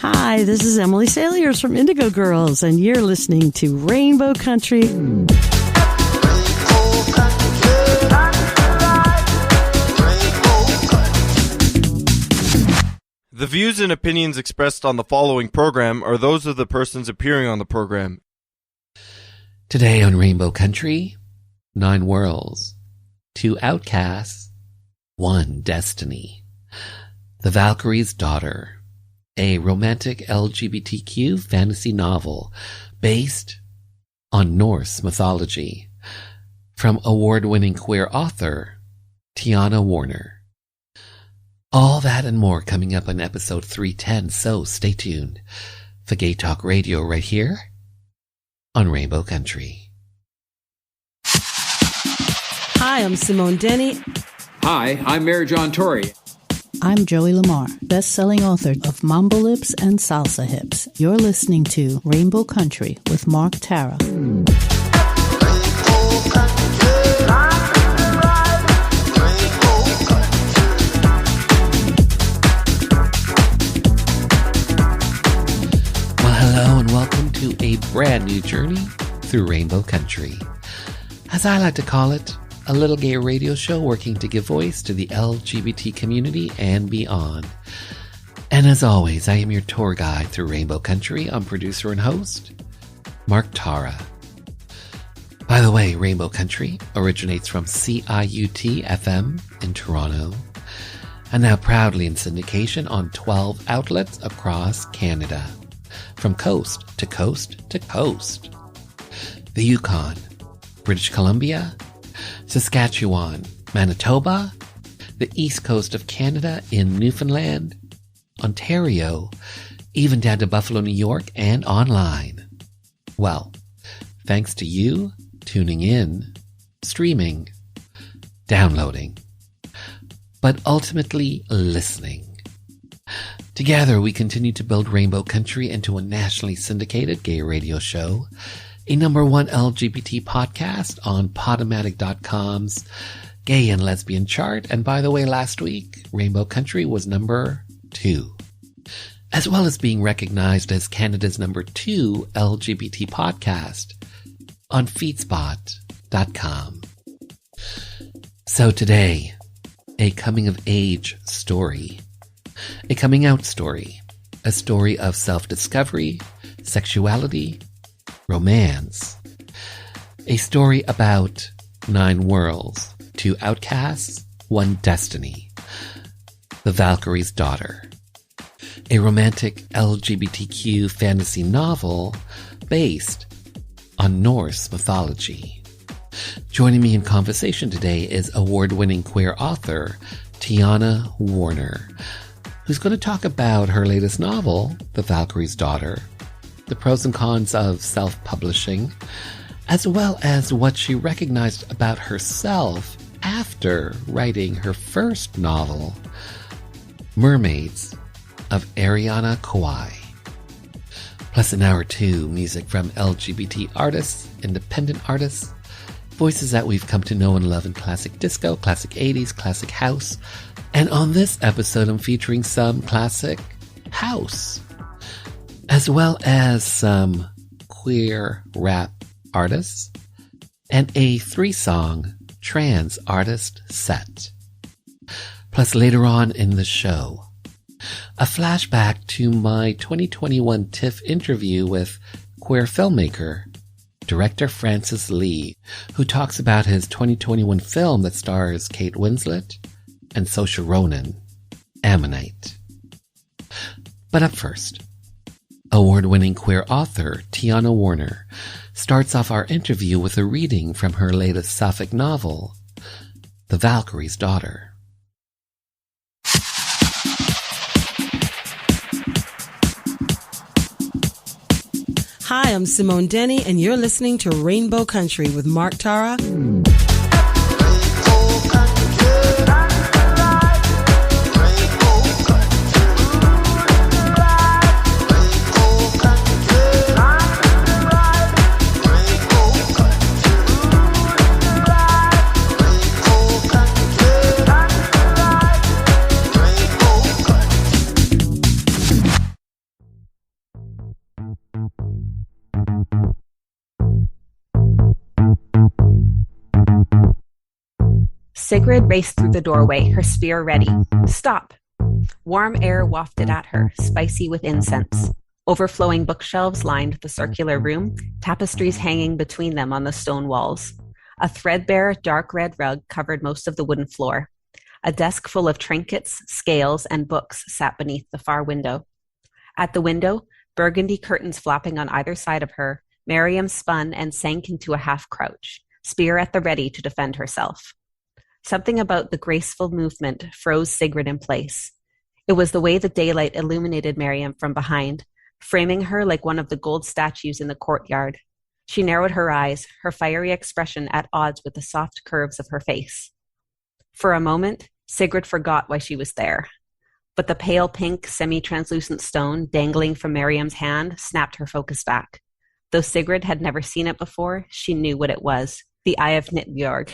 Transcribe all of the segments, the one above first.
Hi, this is Emily Saoirse from Indigo Girls, and you're listening to Rainbow Country. The views and opinions expressed on the following program are those of the persons appearing on the program. Today on Rainbow Country, 9 worlds, 2 outcasts, 1 destiny. The Valkyrie's Daughter, a romantic LGBTQ fantasy novel based on Norse mythology from award-winning queer author Tiana Warner. All that and more coming up on episode 310, so stay tuned for Gay Talk Radio right here on Rainbow Country. Hi, I'm Simone Denny. Hi, I'm Mary John Tory. I'm Joey Lamar, best-selling author of Mambo Lips and Salsa Hips. You're listening to Rainbow Country with Mark Tara. Hello and welcome to a brand new journey through Rainbow Country. As I like to call it, a little gay radio show working to give voice to the LGBT community and beyond. And as always, I am your tour guide through Rainbow Country. I'm producer and host, Mark Tara. By the way, Rainbow Country originates from CIUT FM in Toronto, and now proudly in syndication on 12 outlets across Canada. From coast to coast to coast. The Yukon, British Columbia, Saskatchewan, Manitoba, the east coast of Canada in Newfoundland, Ontario, even down to Buffalo, New York, and online. Well, thanks to you tuning in, streaming, downloading, but ultimately listening. Together, we continue to build Rainbow Country into a nationally syndicated gay radio show, a #1 LGBT podcast on Podomatic.com's gay and lesbian chart. And by the way, last week, Rainbow Country was #2, as well as being recognized as Canada's #2 LGBT podcast on Feedspot.com. So today, a coming-of-age story. A coming-out story, a story of self-discovery, sexuality, romance. A story about 9 worlds, 2 outcasts, 1 destiny. The Valkyrie's Daughter. A romantic LGBTQ fantasy novel based on Norse mythology. Joining me in conversation today is award-winning queer author Tiana Warner, who's going to talk about her latest novel, The Valkyrie's Daughter, the pros and cons of self-publishing, as well as what she recognized about herself after writing her first novel, Mermaids of Ariana Kawai. Plus an hour 2, music from LGBT artists, independent artists, voices that we've come to know and love in classic disco, classic 80s, classic house. And on this episode, I'm featuring some classic house, as well as some queer rap artists, and a 3-song trans artist set. Plus later on in the show, a flashback to my 2021 TIFF interview with queer filmmaker, director Francis Lee, who talks about his 2021 film that stars Kate Winslet and Saoirse Ronan, Ammonite. But up first, award-winning queer author Tiana Warner starts off our interview with a reading from her latest Sapphic novel, The Valkyrie's Daughter. Hi, I'm Simone Denny, and you're listening to Rainbow Country with Mark Tara. Sigrid raced through the doorway, her spear ready. Stop! Warm air wafted at her, spicy with incense. Overflowing bookshelves lined the circular room, tapestries hanging between them on the stone walls. A threadbare, dark red rug covered most of the wooden floor. A desk full of trinkets, scales, and books sat beneath the far window. At the window, burgundy curtains flapping on either side of her, Miriam spun and sank into a half-crouch, spear at the ready to defend herself. Something about the graceful movement froze Sigrid in place. It was the way the daylight illuminated Miriam from behind, framing her like one of the gold statues in the courtyard. She narrowed her eyes, her fiery expression at odds with the soft curves of her face. For a moment, Sigrid forgot why she was there. But the pale pink, semi-translucent stone dangling from Miriam's hand snapped her focus back. Though Sigrid had never seen it before, she knew what it was, the Eye of Nitbjörg.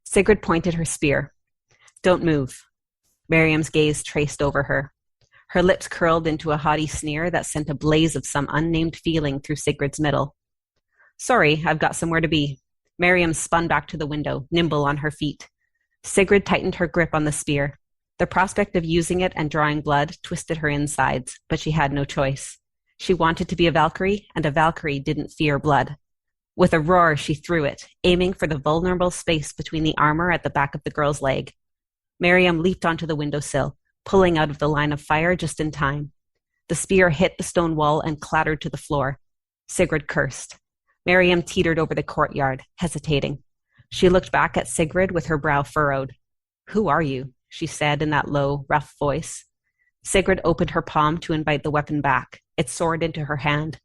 Sigrid pointed her spear. Don't move. Miriam's gaze traced over her. Her lips curled into a haughty sneer that sent a blaze of some unnamed feeling through Sigrid's middle. Sorry, I've got somewhere to be. Miriam spun back to the window, nimble on her feet. Sigrid tightened her grip on the spear. The prospect of using it and drawing blood twisted her insides, but she had no choice. She wanted to be a Valkyrie, and a Valkyrie didn't fear blood. With a roar, she threw it, aiming for the vulnerable space between the armor at the back of the girl's leg. Miriam leaped onto the windowsill, pulling out of the line of fire just in time. The spear hit the stone wall and clattered to the floor. Sigrid cursed. Miriam teetered over the courtyard, hesitating. She looked back at Sigrid with her brow furrowed. Who are you? She said in that low, rough voice. Sigrid opened her palm to invite the weapon back. It soared into her hand.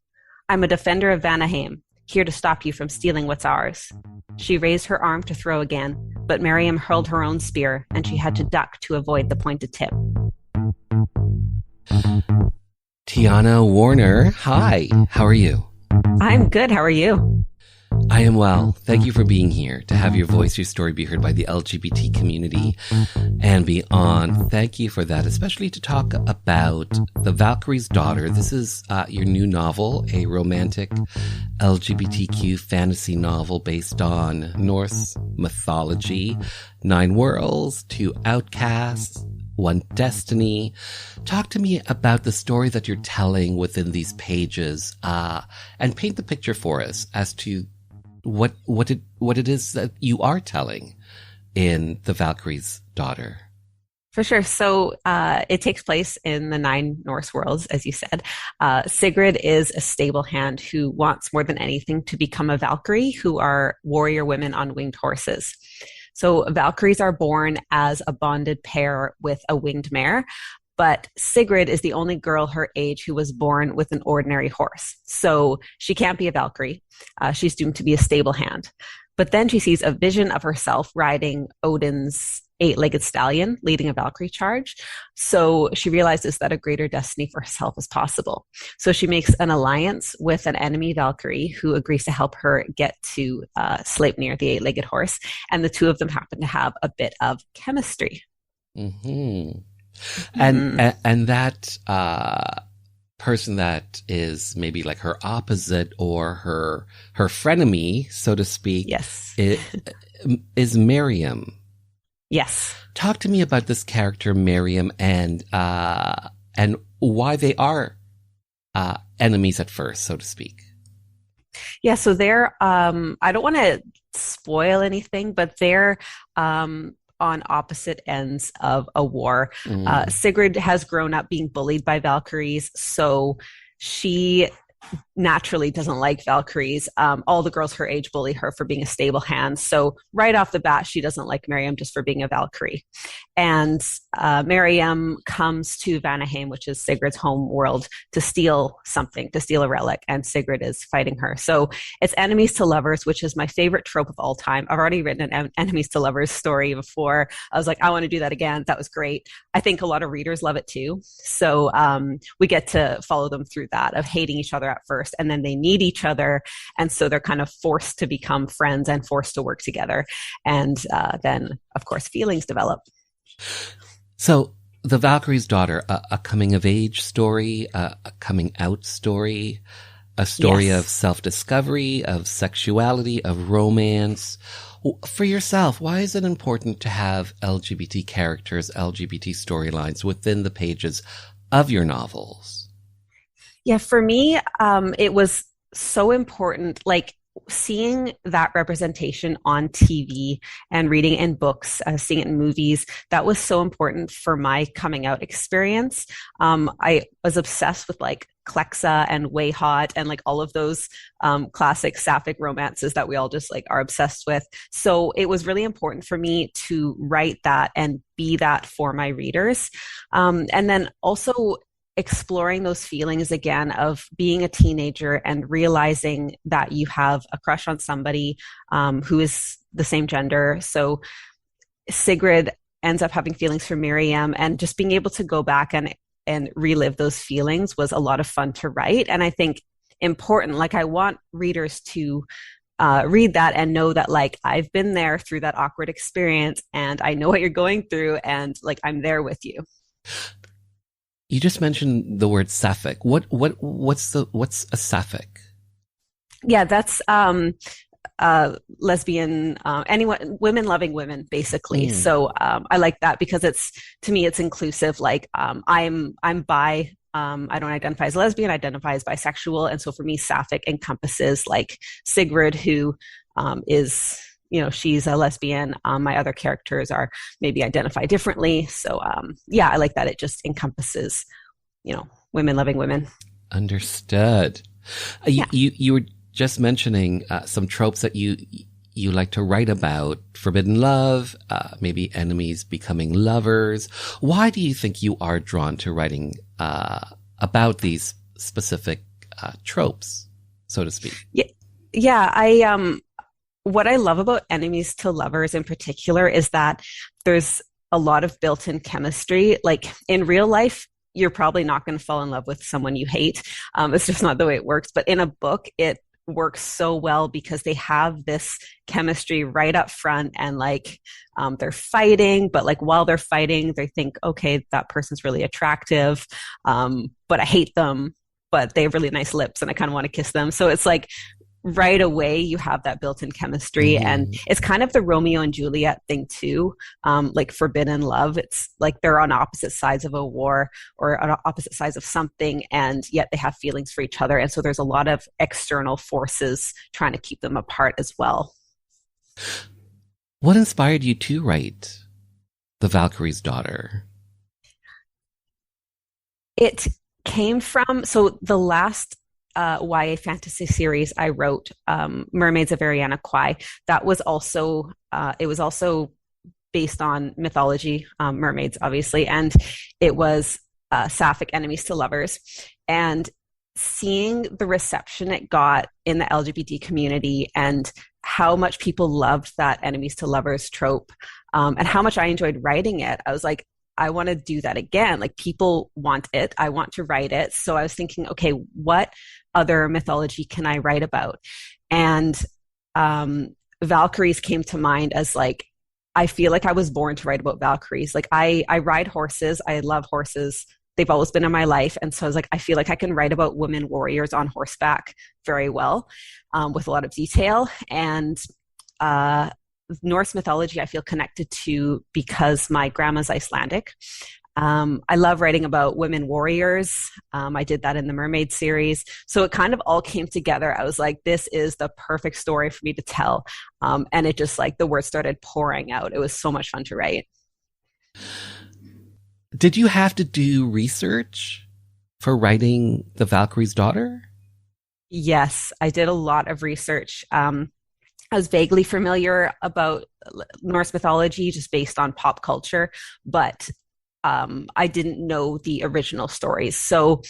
I'm a defender of Vanaheim, here to stop you from stealing what's ours. She raised her arm to throw again, but Miriam hurled her own spear, and she had to duck to avoid the pointed tip. Tiana Warner, hi. How are you? I'm good. How are you? I am well. Thank you for being here to have your voice, your story be heard by the LGBT community and beyond. Thank you for that, especially to talk about The Valkyrie's Daughter. This is your new novel, a romantic LGBTQ fantasy novel based on Norse mythology, 9 worlds, 2 outcasts, 1 destiny. Talk to me about the story that you're telling within these pages, and paint the picture for us as to what it is that you are telling in The Valkyrie's Daughter. For sure. So it takes place in the 9 Norse worlds, as you said. Sigrid is a stable hand who wants more than anything to become a Valkyrie, who are warrior women on winged horses. So Valkyries are born as a bonded pair with a winged mare, but Sigrid is the only girl her age who was born with an ordinary horse. So she can't be a Valkyrie. She's doomed to be a stable hand. But then she sees a vision of herself riding Odin's 8-legged stallion, leading a Valkyrie charge. So she realizes that a greater destiny for herself is possible. So she makes an alliance with an enemy Valkyrie who agrees to help her get to Sleipnir, the 8-legged horse. And the two of them happen to have a bit of chemistry. Mm-hmm. And that person that is maybe like her opposite or her frenemy, so to speak, yes, is Miriam. Yes. Talk to me about this character, Miriam, and why they are enemies at first, so to speak. Yeah, so they're I don't want to spoil anything, but they're on opposite ends of a war. Sigrid has grown up being bullied by Valkyries, so she naturally doesn't like Valkyries. All the girls her age bully her for being a stable hand. So right off the bat, she doesn't like Miriam just for being a Valkyrie. And Miriam comes to Vanaheim, which is Sigrid's home world, to steal something, to steal a relic, and Sigrid is fighting her. So it's enemies to lovers, which is my favorite trope of all time. I've already written an enemies to lovers story before. I was like, I want to do that again. That was great. I think a lot of readers love it too. So we get to follow them through that of hating each other at first, and then they need each other, and so they're kind of forced to become friends and forced to work together, and then of course feelings develop. So The Valkyrie's Daughter, a coming of age story, a coming out story, a story Yes. of self-discovery, of sexuality, of romance. For yourself, why is it important to have LGBT characters, LGBT storylines within the pages of your novels? Yeah, for me, it was so important, like seeing that representation on TV and reading in books, seeing it in movies. That was so important for my coming out experience. I was obsessed with like Clexa and Way Hot and like all of those classic Sapphic romances that we all just like are obsessed with. So it was really important for me to write that and be that for my readers. And then also exploring those feelings again of being a teenager and realizing that you have a crush on somebody who is the same gender. So Sigrid ends up having feelings for Miriam, and just being able to go back and relive those feelings was a lot of fun to write. And I think important, like I want readers to read that and know that like I've been there through that awkward experience and I know what you're going through and like I'm there with you. You just mentioned the word sapphic. What's a sapphic? Yeah, that's lesbian, anyone, women loving women, basically. So I like that because to me it's inclusive. Like I'm bi. I don't identify as lesbian. I identify as bisexual, and so for me, sapphic encompasses like Sigrid, who is, she's a lesbian. My other characters are maybe identify differently. So, I like that. It just encompasses, women loving women. Understood. Yeah. You were just mentioning some tropes that you like to write about: forbidden love, maybe enemies becoming lovers. Why do you think you are drawn to writing about these specific tropes, so to speak? Yeah. What I love about enemies to lovers in particular is that there's a lot of built-in chemistry. Like in real life, you're probably not going to fall in love with someone you hate. It's just not the way it works. But in a book, it works so well because they have this chemistry right up front, and like they're fighting, but like while they're fighting, they think, okay, that person's really attractive, but I hate them, but they have really nice lips and I kind of want to kiss them. So it's like, right away you have that built-in chemistry, and it's kind of the Romeo and Juliet thing too, like forbidden love. It's like they're on opposite sides of a war or on opposite sides of something, and yet they have feelings for each other, and so there's a lot of external forces trying to keep them apart as well. What inspired you to write The Valkyrie's Daughter? It came from, so the last YA fantasy series I wrote, Mermaids of Ariana Kwai, that was also, it was also based on mythology, mermaids, obviously, and it was Sapphic, enemies to lovers. And seeing the reception it got in the LGBT community and how much people loved that enemies to lovers trope, and how much I enjoyed writing it, I was like, I want to do that again. Like people want it. I want to write it. So I was thinking, okay, what other mythology can I write about? And Valkyries came to mind as like, I feel like I was born to write about Valkyries. Like I ride horses. I love horses. They've always been in my life. And so I was like, I feel like I can write about women warriors on horseback very well, with a lot of detail. And Norse mythology I feel connected to because my grandma's Icelandic. I love writing about women warriors. I did that in the Mermaid series. So it kind of all came together. I was like, this is the perfect story for me to tell. And it just like the words started pouring out. It was so much fun to write. Did you have to do research for writing The Valkyrie's Daughter? Yes, I did a lot of research. I was vaguely familiar about Norse mythology just based on pop culture, but I didn't know the original stories. So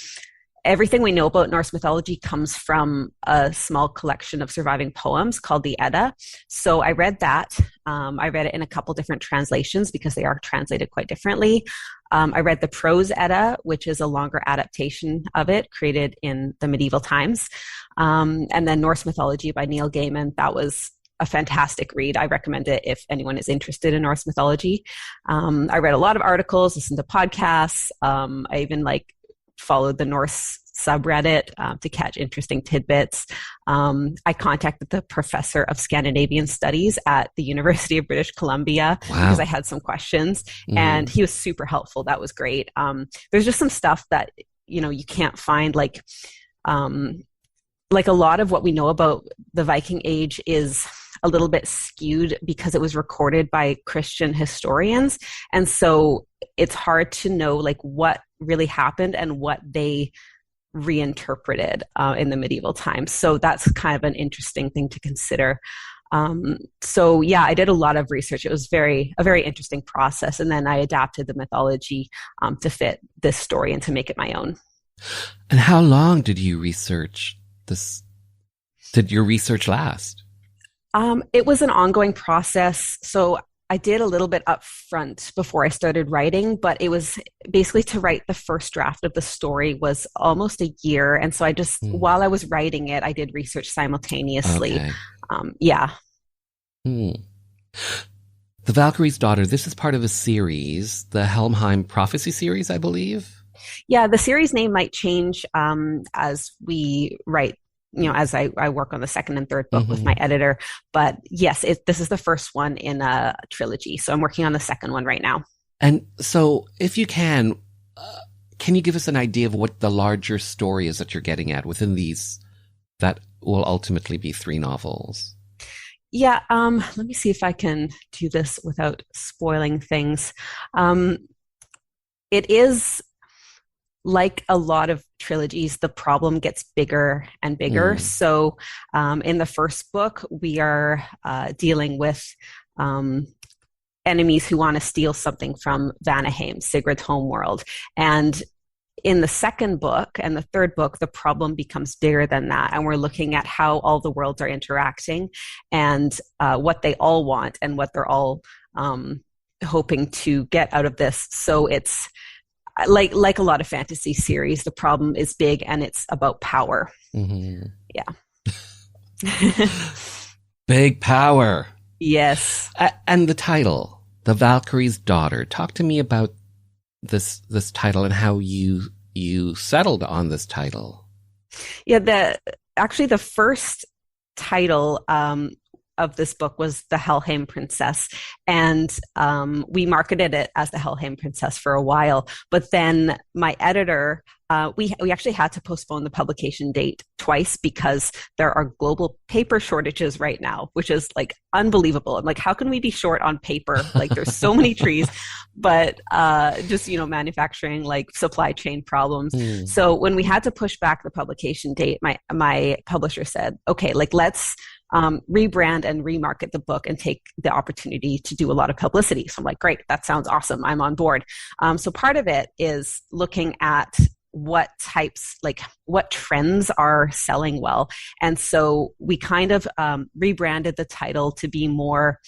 everything we know about Norse mythology comes from a small collection of surviving poems called the Edda. So I read that. I read it in a couple different translations because they are translated quite differently. I read the prose Edda, which is a longer adaptation of it created in the medieval times. And then Norse mythology by Neil Gaiman. That was a fantastic read. I recommend it if anyone is interested in Norse mythology. I read a lot of articles, listened to podcasts. I even followed the Norse subreddit to catch interesting tidbits. I contacted the professor of Scandinavian studies at the University of British Columbia because I had some questions, and he was super helpful. That was great. There's just some stuff that, you can't find, like a lot of what we know about the Viking Age is a little bit skewed because it was recorded by Christian historians. And so it's hard to know like what really happened and what they reinterpreted in the medieval times. So that's kind of an interesting thing to consider. So yeah, I did a lot of research. It was a very interesting process. And then I adapted the mythology to fit this story and to make it my own. And how long did you research this? Did your research last? It was an ongoing process. So I did a little bit up front before I started writing, but it was basically to write the first draft of the story was almost a year. And so I just, while I was writing it, I did research simultaneously. Okay. Yeah. The Valkyrie's Daughter, this is part of a series, the Helheim Prophecy series, I believe. Yeah, the series name might change as we write, as I work on the second and third book with my editor. But yes, this is the first one in a trilogy. So I'm working on the second one right now. And so if you can you give us an idea of what the larger story is that you're getting at within these, that will ultimately be 3 novels? Yeah, let me see if I can do this without spoiling things. It is like a lot of trilogies, the problem gets bigger and bigger. So in the first book, we are dealing with enemies who want to steal something from Vanaheim, Sigrid's homeworld. And in the second book and the third book, the problem becomes bigger than that. And we're looking at how all the worlds are interacting and what they all want and what they're all hoping to get out of this. So it's like a lot of fantasy series, the problem is big and it's about power. Yeah. Big power. Yes. And the title, The Valkyrie's Daughter. Talk to me about this title and how you settled on this title. Yeah, the first title of this book was The Helheim Princess. And we marketed it as The Helheim Princess for a while. But then my editor, we actually had to postpone the publication date twice because there are global paper shortages right now, which is like unbelievable. I'm like, how can we be short on paper? Like there's so many trees, but just, manufacturing, like supply chain problems. So when we had to push back the publication date, my publisher said, okay, like let's rebrand and remarket the book and take the opportunity to do a lot of publicity. So I'm like, great, that sounds awesome. I'm on board. So part of it is looking at what trends are selling well. And so we kind of rebranded the title to be more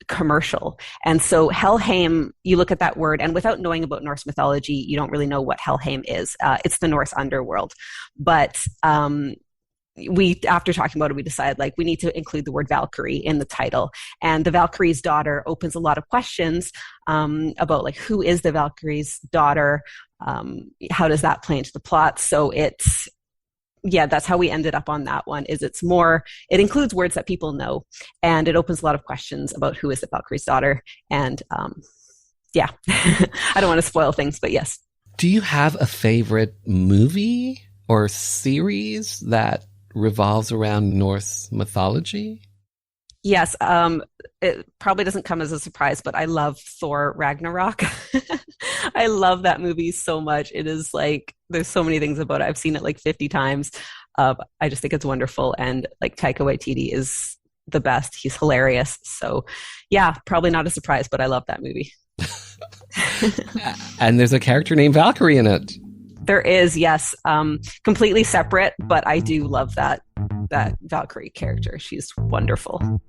commercial. And so Helheim, you look at that word, and without knowing about Norse mythology, you don't really know what Helheim is. It's the Norse underworld. But after talking about it, we decided like we need to include the word Valkyrie in the title. And the Valkyrie's Daughter opens a lot of questions about like who is the Valkyrie's daughter? How does that play into the plot? So that's how we ended up on that one. It includes words that people know, and it opens a lot of questions about who is the Valkyrie's daughter. And I don't want to spoil things, but yes. Do you have a favorite movie or series that revolves around Norse mythology? Yes. It probably doesn't come as a surprise, but I love Thor Ragnarok. I love that movie so much. It is like, there's so many things about it. I've seen it like 50 times. I just think it's wonderful. And like Taika Waititi is the best. He's hilarious. So yeah, probably not a surprise, but I love that movie. And there's a character named Valkyrie in it. There is, yes. Completely separate, but I do love that Valkyrie character. She's wonderful.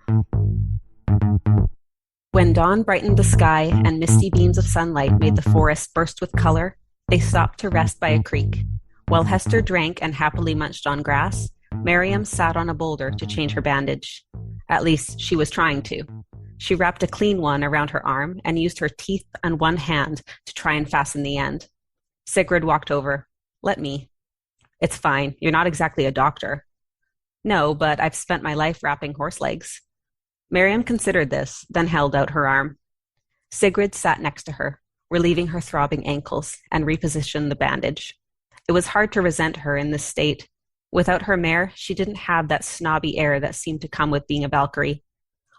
When dawn brightened the sky and misty beams of sunlight made the forest burst with color, they stopped to rest by a creek. While Hester drank and happily munched on grass, Miriam sat on a boulder to change her bandage. At least, she was trying to. She wrapped a clean one around her arm and used her teeth and one hand to try and fasten the end. Sigrid walked over. Let me. It's fine. You're not exactly a doctor. No, but I've spent my life wrapping horse legs. Miriam considered this, then held out her arm. Sigrid sat next to her, relieving her throbbing ankles, and repositioned the bandage. It was hard to resent her in this state. Without her mare, she didn't have that snobby air that seemed to come with being a Valkyrie.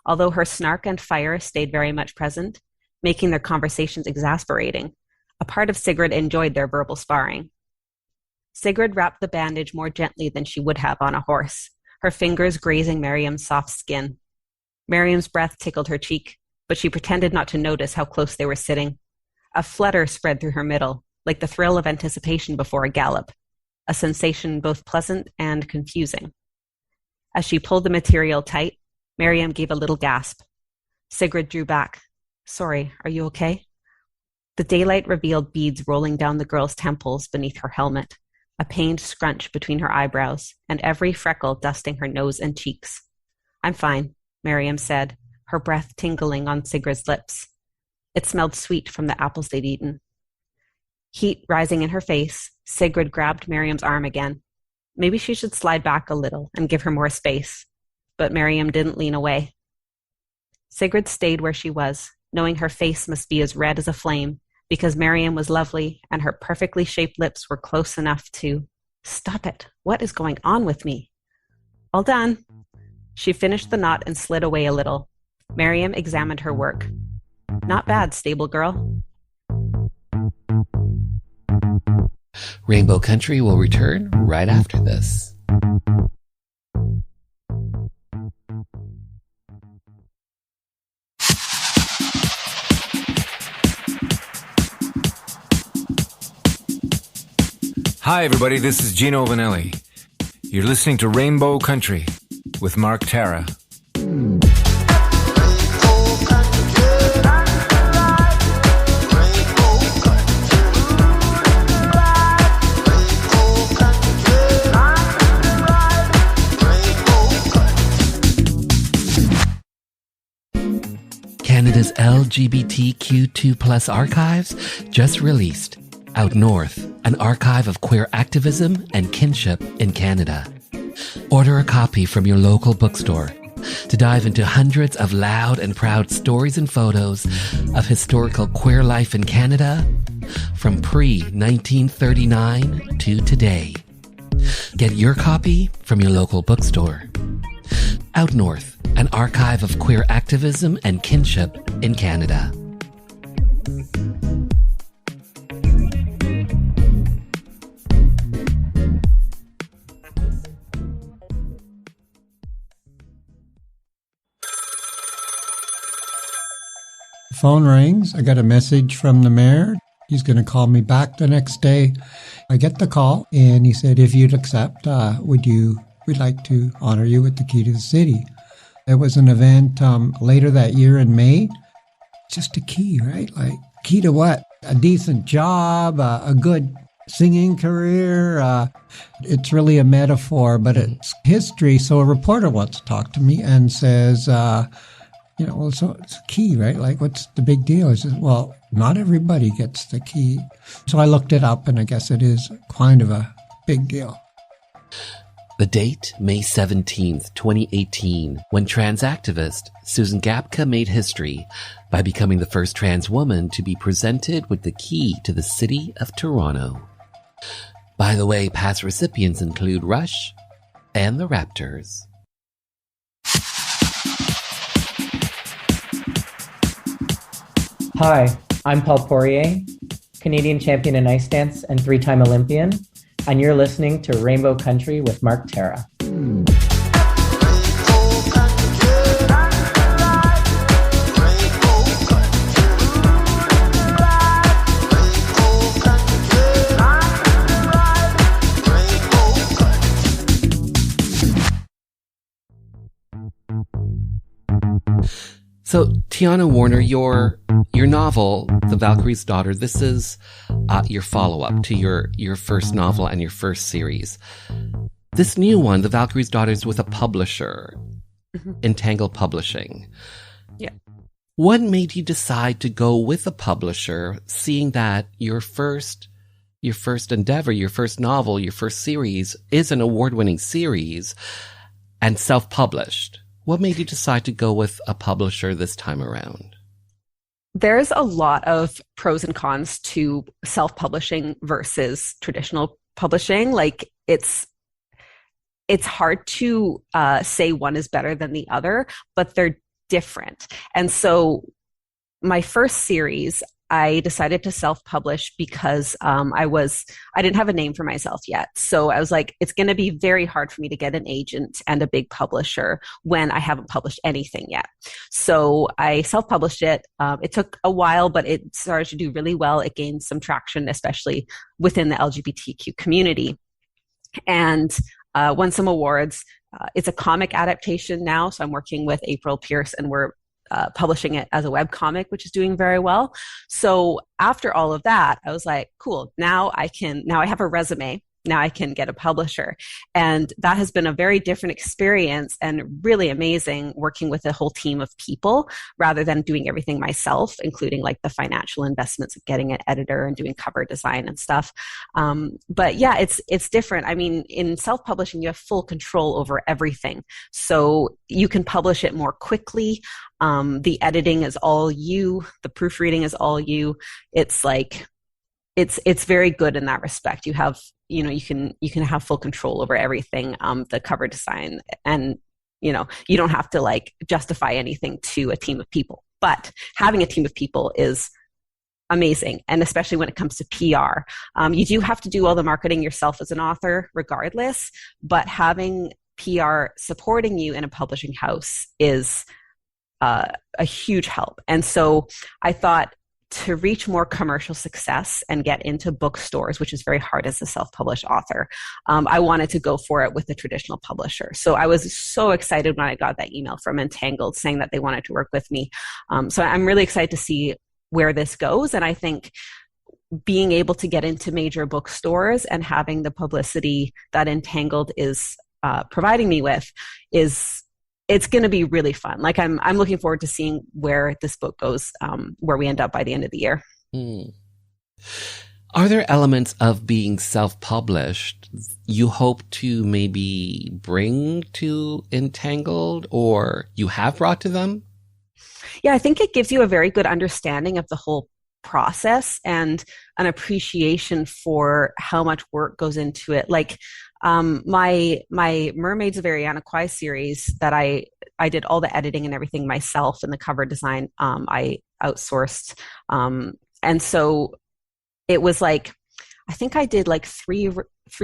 Although her snark and fire stayed very much present, making their conversations exasperating, a part of Sigrid enjoyed their verbal sparring. Sigrid wrapped the bandage more gently than she would have on a horse, her fingers grazing Miriam's soft skin. Miriam's breath tickled her cheek, but she pretended not to notice how close they were sitting. A flutter spread through her middle, like the thrill of anticipation before a gallop, a sensation both pleasant and confusing. As she pulled the material tight, Miriam gave a little gasp. Sigrid drew back. Sorry, are you okay? The daylight revealed beads rolling down the girl's temples beneath her helmet, a pained scrunch between her eyebrows, and every freckle dusting her nose and cheeks. I'm fine, Miriam said, her breath tingling on Sigrid's lips. It smelled sweet from the apples they'd eaten. Heat rising in her face, Sigrid grabbed Miriam's arm again. Maybe she should slide back a little and give her more space. But Miriam didn't lean away. Sigrid stayed where she was, knowing her face must be as red as a flame, because Miriam was lovely and her perfectly shaped lips were close enough to... Stop it. What is going on with me? All done. She finished the knot and slid away a little. Miriam examined her work. Not bad, stable girl. Rainbow Country will return right after this. Hi, everybody. This is Gino Vanelli. You're listening to Rainbow Country with Mark Tara. Canada's LGBTQ2+ archives just released Out North, an archive of queer activism and kinship in Canada. Order a copy from your local bookstore to dive into hundreds of loud and proud stories and photos of historical queer life in Canada from pre-1939 to today. Get your copy from your local bookstore. Out North, an archive of queer activism and kinship in Canada. Phone rings. I got a message from the mayor. He's going to call me back the next day. I get the call, and he said, if you'd accept, we'd like to honor you with the key to the city. There was an event later that year in May. Just a key, right? Like, key to what? A decent job, a good singing career. It's really a metaphor, but it's history. So a reporter wants to talk to me and says, well, so it's a key, right? Like, what's the big deal? I said, well, not everybody gets the key. So I looked it up, and I guess it is kind of a big deal. The date, May 17th, 2018, when trans activist Susan Gapka made history by becoming the first trans woman to be presented with the key to the city of Toronto. By the way, past recipients include Rush and the Raptors. Hi, I'm Paul Poirier, Canadian champion in ice dance and 3-time Olympian, and you're listening to Rainbow Country with Mark Tara. So, Tiana Warner, your novel, The Valkyrie's Daughter, this is your follow-up to your first novel and your first series. This new one, The Valkyrie's Daughter, is with a publisher, Entangled Publishing. Yeah. What made you decide to go with a publisher, seeing that your first your first endeavor, your first novel, your first series is an award-winning series and self-published. What made you decide to go with a publisher this time around? There's a lot of pros and cons to self-publishing versus traditional publishing. Like it's hard to say one is better than the other, but they're different. And so my first series, I decided to self-publish because I didn't have a name for myself yet. So I was like, it's going to be very hard for me to get an agent and a big publisher when I haven't published anything yet. So I self-published it. It took a while, but it started to do really well. It gained some traction, especially within the LGBTQ community, and won some awards. It's a comic adaptation now. So I'm working with April Pierce, and we're publishing it as a webcomic, which is doing very well. So after all of that, I was like, cool, now I have a resume. Now I can get a publisher. And that has been a very different experience and really amazing working with a whole team of people rather than doing everything myself, including like the financial investments of getting an editor and doing cover design and stuff. But yeah, it's different. I mean, in self-publishing, you have full control over everything. So you can publish it more quickly. The editing is all you. The proofreading is all you. It's like, it's very good in that respect. You have, you can have full control over everything, the cover design, and, you don't have to like justify anything to a team of people. But having a team of people is amazing. And especially when it comes to PR, you do have to do all the marketing yourself as an author regardless, but having PR supporting you in a publishing house is a huge help. And so I thought, to reach more commercial success and get into bookstores, which is very hard as a self-published author, I wanted to go for it with a traditional publisher. So I was so excited when I got that email from Entangled saying that they wanted to work with me. So I'm really excited to see where this goes. And I think being able to get into major bookstores and having the publicity that Entangled is providing me with it's going to be really fun. Like I'm looking forward to seeing where this book goes, where we end up by the end of the year. Are there elements of being self-published you hope to maybe bring to Entangled, or you have brought to them? Yeah, I think it gives you a very good understanding of the whole process and an appreciation for how much work goes into it. Like my Mermaids of Ariana Kwai series that I did all the editing and everything myself, and the cover design I outsourced. And so it was like, I think I did like three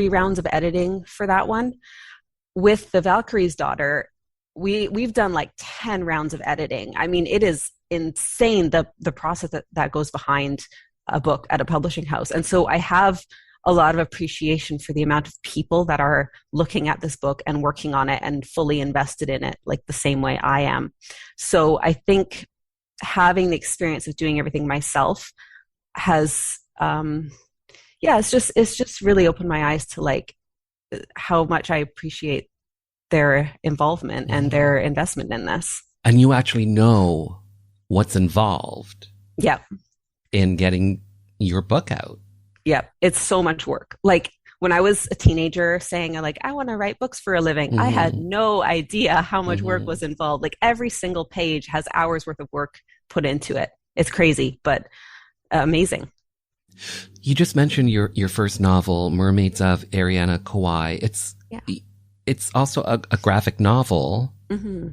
rounds of editing for that one. With The Valkyrie's Daughter, we've done like 10 rounds of editing. I mean, it is insane the process that goes behind a book at a publishing house. And so I have a lot of appreciation for the amount of people that are looking at this book and working on it and fully invested in it, like the same way I am. So I think having the experience of doing everything myself has, it's just really opened my eyes to like how much I appreciate their involvement and their investment in this. And you actually know what's involved. Yep. In getting your book out. Yeah, it's so much work. Like when I was a teenager saying like, I want to write books for a living, I had no idea how much work was involved. Like every single page has hours worth of work put into it. It's crazy, but amazing. You just mentioned your first novel, Mermaids of Ariana Kwai. It's also a graphic novel. Mm-hmm.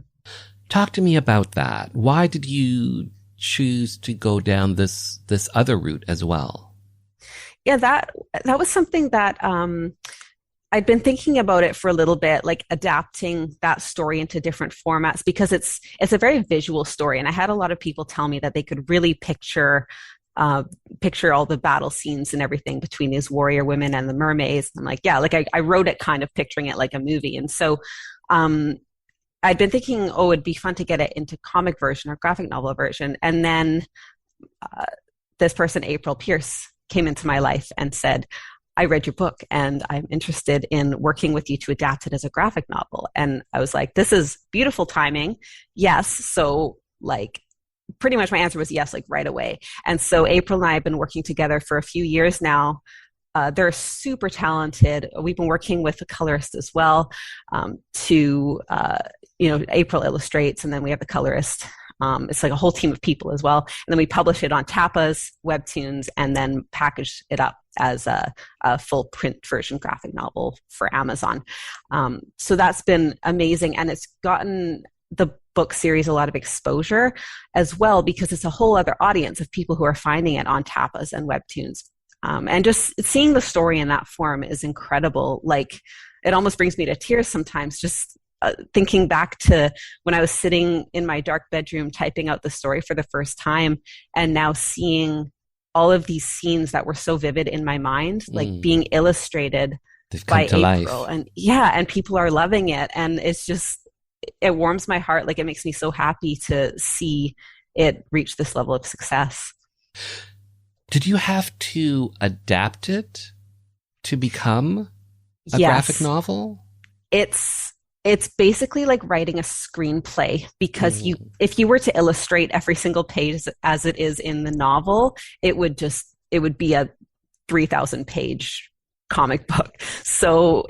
Talk to me about that. Why did you choose to go down this other route as well? Yeah, that was something that I'd been thinking about it for a little bit, like adapting that story into different formats, because it's a very visual story. And I had a lot of people tell me that they could really picture all the battle scenes and everything between these warrior women and the mermaids. I'm like, yeah, like I wrote it kind of picturing it like a movie. And so I'd been thinking, it'd be fun to get it into comic version or graphic novel version. And then this person, April Pierce, came into my life and said, I read your book and I'm interested in working with you to adapt it as a graphic novel. And I was like, this is beautiful timing. Yes. So like pretty much my answer was yes, like right away. And so April and I have been working together for a few years now, they're super talented. We've been working with a colorist as well April illustrates, and then we have the colorist. It's like a whole team of people as well. And then we publish it on Tapas, Webtoons, and then package it up as a full print version graphic novel for Amazon. So that's been amazing. And it's gotten the book series a lot of exposure as well, because it's a whole other audience of people who are finding it on Tapas and Webtoons. And just seeing the story in that form is incredible. Like, it almost brings me to tears sometimes, just thinking back to when I was sitting in my dark bedroom typing out the story for the first time, and now seeing all of these scenes that were so vivid in my mind, like being illustrated by April. Life. And people are loving it. And it's just, it warms my heart. Like, it makes me so happy to see it reach this level of success. Did you have to adapt it to become a graphic novel? It's basically like writing a screenplay, because if you were to illustrate every single page as it is in the novel, it would be a 3,000 page comic book. So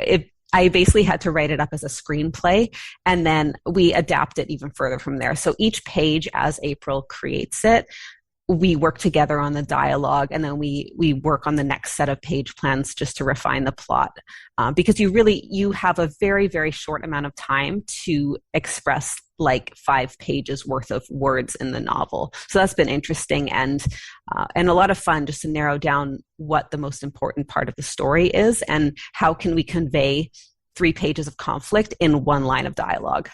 I basically had to write it up as a screenplay, and then we adapt it even further from there. So each page, as April creates it, we work together on the dialogue, and then we work on the next set of page plans just to refine the plot. Because you have a very, very short amount of time to express like 5 pages worth of words in the novel. So that's been interesting and a lot of fun, just to narrow down what the most important part of the story is and how can we convey 3 pages of conflict in 1 line of dialogue.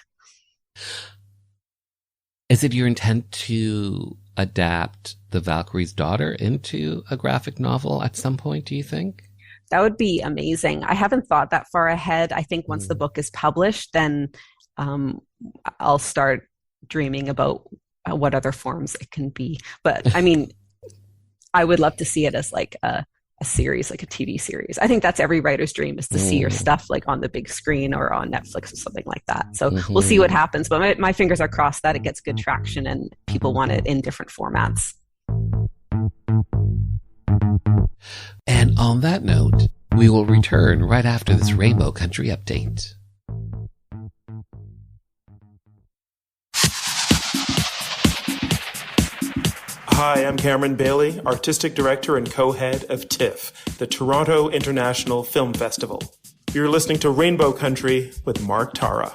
Is it your intent to adapt The Valkyrie's Daughter into a graphic novel at some point, do you think? That would be amazing. I haven't thought that far ahead. I think once the book is published, then I'll start dreaming about what other forms it can be. But I mean, I would love to see it as like a series, like a TV series. I think that's every writer's dream, is to see your stuff like on the big screen or on Netflix or something like that. So we'll see what happens. But my fingers are crossed that it gets good traction and people want it in different formats. And on that note, we will return right after this Rainbow Country update. Hi, I'm Cameron Bailey, Artistic Director and Co-Head of TIFF, the Toronto International Film Festival. You're listening to Rainbow Country with Mark Tara.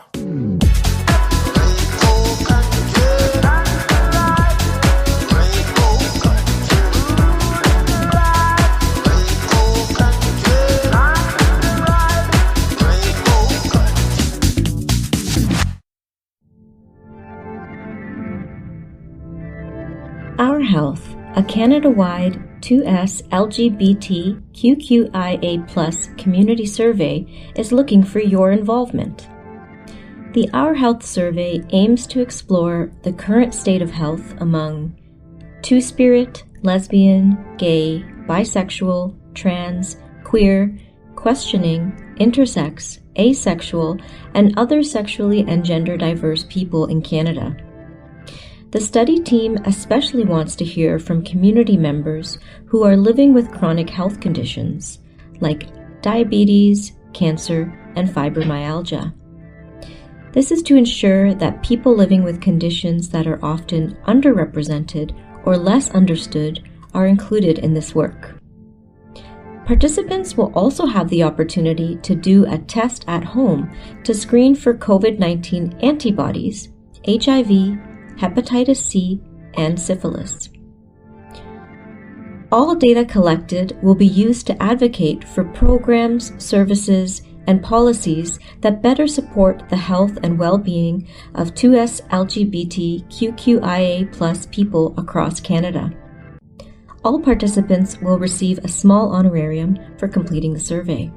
Our Health, a Canada-wide 2S LGBT QQIA+ community survey, is looking for your involvement. The Our Health survey aims to explore the current state of health among two-spirit, lesbian, gay, bisexual, trans, queer, questioning, intersex, asexual, and other sexually and gender diverse people in Canada. The study team especially wants to hear from community members who are living with chronic health conditions like diabetes, cancer, and fibromyalgia. This is to ensure that people living with conditions that are often underrepresented or less understood are included in this work. Participants will also have the opportunity to do a test at home to screen for COVID-19 antibodies, HIV, hepatitis C, and syphilis. All data collected will be used to advocate for programs, services, and policies that better support the health and well-being of 2S LGBT QQIA+ people across Canada. All participants will receive a small honorarium for completing the survey.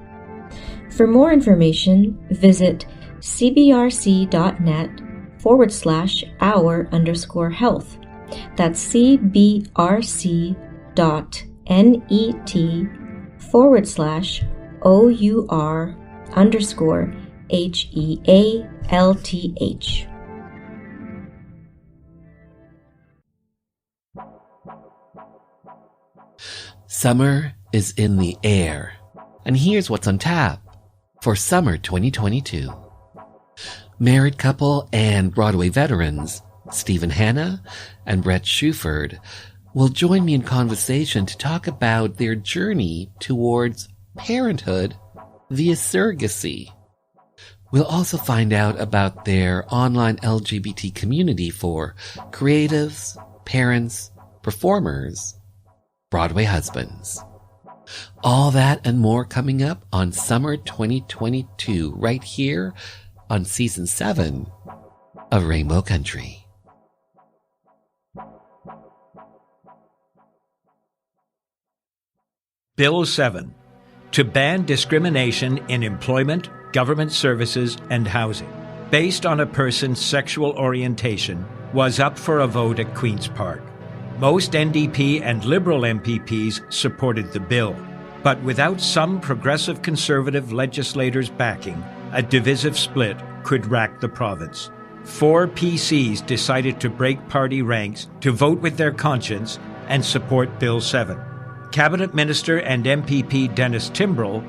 For more information, visit cbrc.net/our_health. That's cbrc.net/our_HEALTH. Summer is in the air, and here's what's on tap for summer 2022. Married couple and Broadway veterans Stephen Hanna and Brett Shuford will join me in conversation to talk about their journey towards parenthood via surrogacy. We'll also find out about their online LGBT community for creatives, parents, performers, Broadway husbands. All that and more coming up on Summer 2022, right here on Season 7 of Rainbow Country. Bill 7, to ban discrimination in employment, government services, and housing, based on a person's sexual orientation, was up for a vote at Queen's Park. Most NDP and Liberal MPPs supported the bill, but without some progressive conservative legislators backing, a divisive split could rack the province. 4 PCs decided to break party ranks to vote with their conscience and support Bill 7. Cabinet Minister and MPP Dennis Timbrell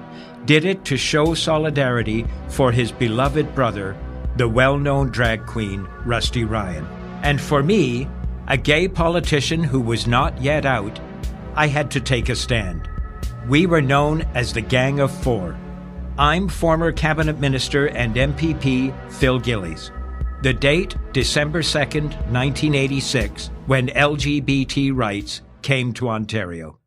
did it to show solidarity for his beloved brother, the well-known drag queen Rusty Ryan. And for me, a gay politician who was not yet out, I had to take a stand. We were known as the Gang of Four. I'm former Cabinet Minister and MPP Phil Gillies. The date, December 2nd, 1986, when LGBT rights came to Ontario.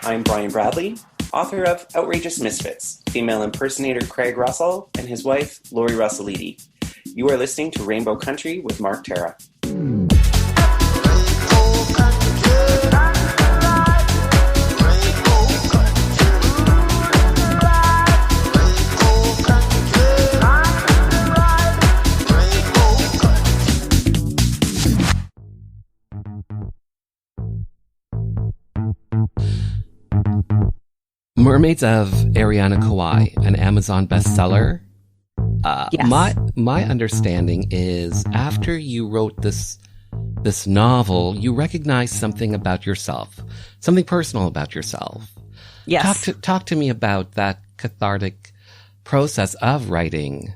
I'm Brian Bradley, author of Outrageous Misfits, female impersonator Craig Russell and his wife, Lori Russellidi. You are listening to Rainbow Country with Mark Tara. Mermaids of Ariana Kawai, an Amazon bestseller. Yes. My understanding is after you wrote this novel, you recognized something about yourself, something personal about yourself. Yes. Talk to me about that cathartic process of writing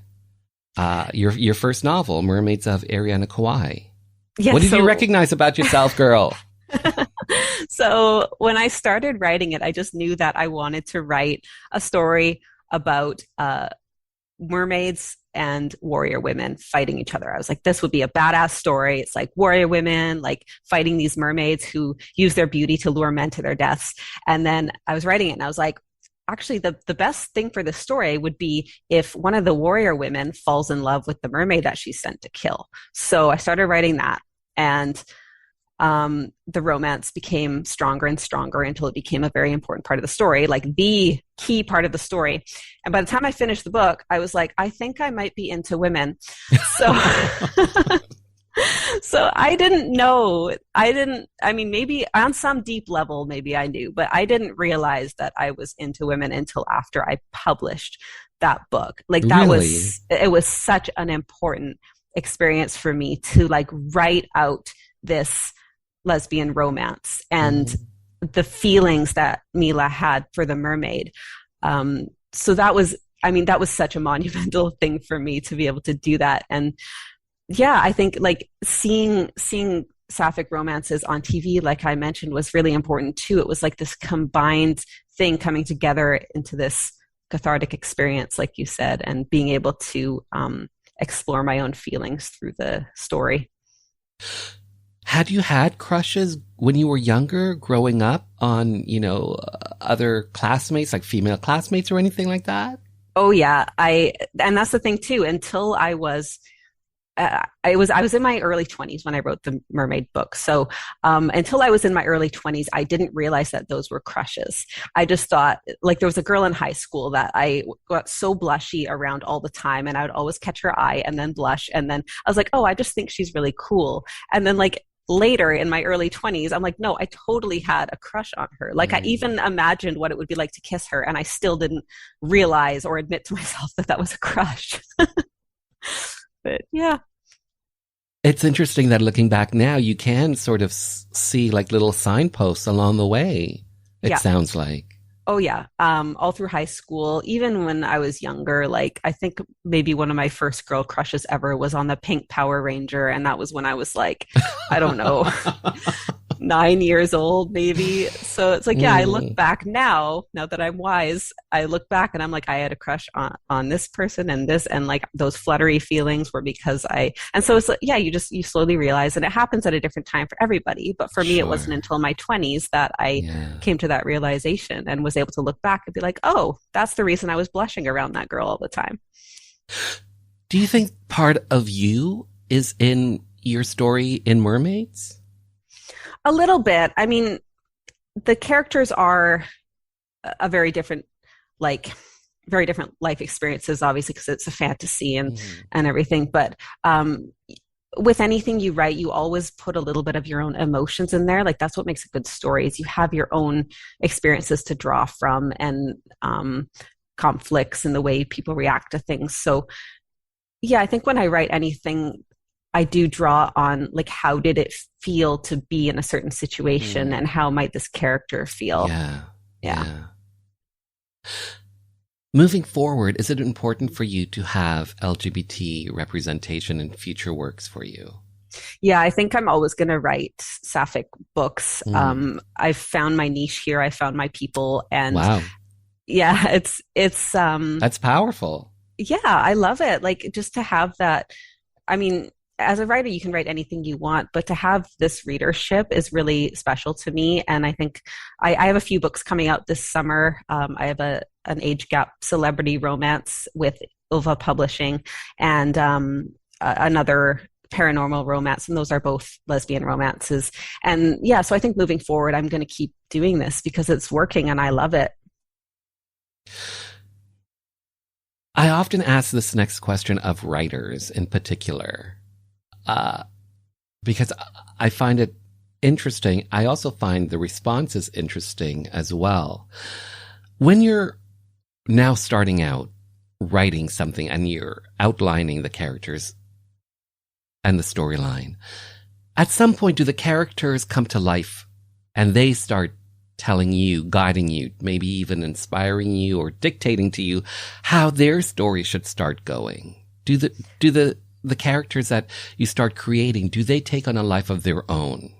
your first novel, Mermaids of Ariana Kawai. Yes, what did you recognize about yourself, girl? So when I started writing it, I just knew that I wanted to write a story about mermaids and warrior women fighting each other. I was like, this would be a badass story. It's like warrior women, like fighting these mermaids who use their beauty to lure men to their deaths. And then I was writing it and I was like, actually, the best thing for this story would be if one of the warrior women falls in love with the mermaid that she's sent to kill. So I started writing that, and the romance became stronger and stronger until it became a very important part of the story, like the key part of the story. And by the time I finished the book, I was like, I think I might be into women. So, so I didn't know. I mean, maybe on some deep level, maybe I knew, but I didn't realize that I was into women until after I published that book. Like that it was such an important experience for me to like write out this lesbian romance and the feelings that Mila had for the mermaid. So that was such a monumental thing for me to be able to do that. And yeah, I think like seeing Sapphic romances on TV, like I mentioned, was really important too. It was like this combined thing coming together into this cathartic experience, like you said, and being able to explore my own feelings through the story. Had you had crushes when you were younger, growing up, on, other classmates, like female classmates or anything like that? Oh yeah. And that's the thing too, until I was in my early 20s when I wrote the mermaid book. So until I was in my early 20s, I didn't realize that those were crushes. I just thought, like, there was a girl in high school that I got so blushy around all the time, and I would always catch her eye and then blush. And then I was like, oh, I just think she's really cool. And then like later in my early 20s, I'm like, no, I totally had a crush on her. Like I even imagined what it would be like to kiss her, and I still didn't realize or admit to myself that that was a crush. But yeah. It's interesting that looking back now, you can sort of see like little signposts along the way, it sounds like. Oh, yeah. All through high school, even when I was younger, like I think maybe one of my first girl crushes ever was on the pink Power Ranger. And that was when I was like, I don't know, 9 years old, maybe. So it's like, yeah, I look back now that I'm wise, I look back and I'm like, I had a crush on this person and this, and like those fluttery feelings were because and so it's like, yeah, you slowly realize, and it happens at a different time for everybody. But for me, it wasn't until my 20s that I came to that realization and was able to look back and be like, oh, that's the reason I was blushing around that girl all the time. Do you think part of you is in your story in Mermaids? A little bit. I mean, the characters are a very different life experiences, obviously, because it's a fantasy and everything. But with anything you write, you always put a little bit of your own emotions in there. Like that's what makes a good story, is you have your own experiences to draw from, and conflicts and the way people react to things. So yeah, I think when I write anything, I do draw on like, how did it feel to be in a certain situation and how might this character feel? Yeah. Moving forward, is it important for you to have LGBT representation in future works for you? Yeah, I think I'm always going to write Sapphic books. I've found my niche here. I found my people, and yeah, it's that's powerful. Yeah, I love it. Like, just to have that. I mean, as a writer, you can write anything you want, but to have this readership is really special to me. And I think I have a few books coming out this summer. I have an age gap celebrity romance with Ilva Publishing, and another paranormal romance, and those are both lesbian romances. And yeah, so I think moving forward, I'm going to keep doing this because it's working and I love it. I often ask this next question of writers in particular, because I find it interesting. I also find the responses interesting as well. When you're now starting out writing something and you're outlining the characters and the storyline, at some point, do the characters come to life and they start telling you, guiding you, maybe even inspiring you or dictating to you how their story should start going? Do the characters that you start creating, do they take on a life of their own?